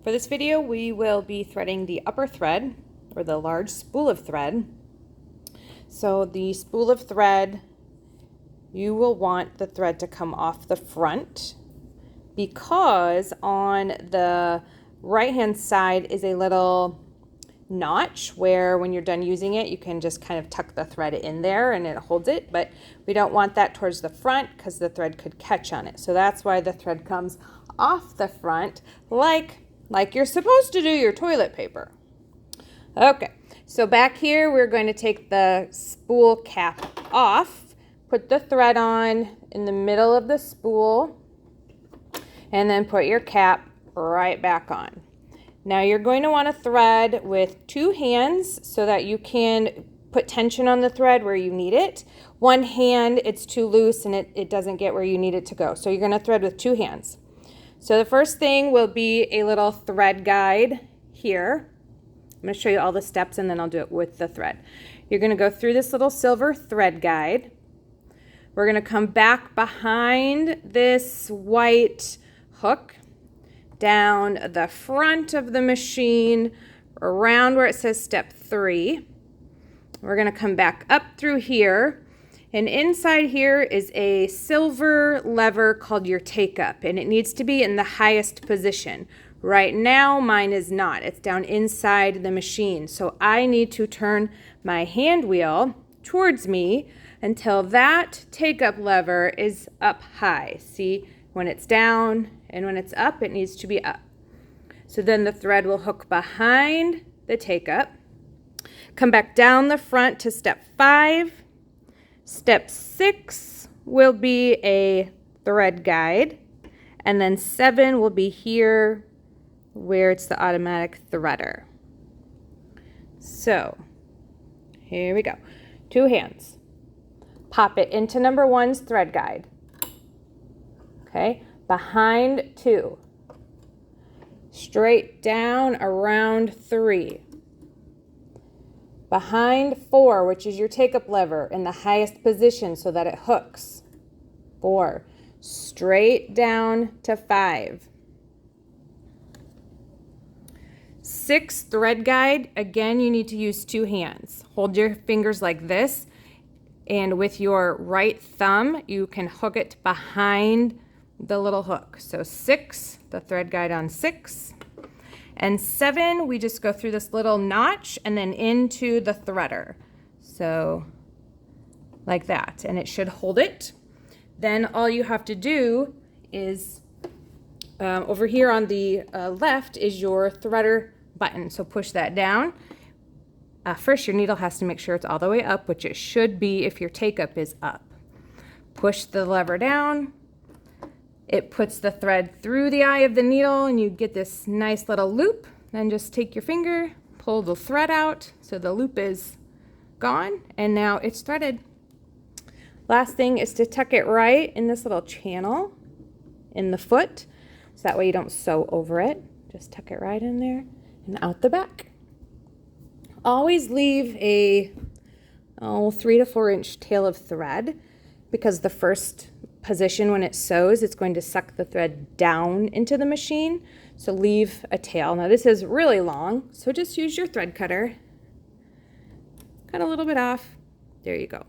For this video, we will be threading the upper thread, or the large spool of thread. So the spool of thread, you will want the thread to come off the front, because on the right hand side is a little notch where when you're done using it, you can just kind of tuck the thread in there and it holds it, but we don't want that towards the front because the thread could catch on it. So that's why the thread comes off the front, like you're supposed to do your toilet paper. Okay, so back here we're going to take the spool cap off, put the thread on in the middle of the spool, and then put your cap right back on. Now you're going to want to thread with two hands so that you can put tension on the thread where you need it. One hand, it's too loose and it doesn't get where you need it to go. So you're going to thread with two hands. So the first thing will be a little thread guide here. I'm going to show you all the steps and then I'll do it with the thread. You're going to go through this little silver thread guide. We're going to come back behind this white hook, down the front of the machine, around where it says step 3. We're going to come back up through here, and inside here is a silver lever called your take up, and it needs to be in the highest position. Right now mine is not. It's down inside the machine, so I need to turn my hand wheel towards me until that take up lever is up high. See, when it's down and when it's up, it needs to be up. So then the thread will hook behind the take up, come back down the front to step 5. Step 6 will be a thread guide, and then 7 will be here where it's the automatic threader. So here we go. Two hands. Pop it into number 1's thread guide. Okay, behind 2. Straight down around 3. Behind 4, which is your take-up lever, in the highest position so that it hooks. 4. Straight down to 5. 6 thread guide, again, you need to use two hands. Hold your fingers like this, and with your right thumb, you can hook it behind the little hook. So 6, the thread guide on 6. And 7, we just go through this little notch and then into the threader. So like that, and it should hold it. Then all you have to do is, over here on the left is your threader button. So push that down. First, your needle has to make sure it's all the way up, which it should be if your take-up is up. Push the lever down. It puts the thread through the eye of the needle and you get this nice little loop. Then just take your finger, pull the thread out so the loop is gone, and now it's threaded. Last thing is to tuck it right in this little channel in the foot, so that way you don't sew over it. Just tuck it right in there and out the back. Always leave a 3 to 4 inch tail of thread, because the first position when it sews, it's going to suck the thread down into the machine. So leave a tail. Now this is really long, so just use your thread cutter. Cut a little bit off. There you go.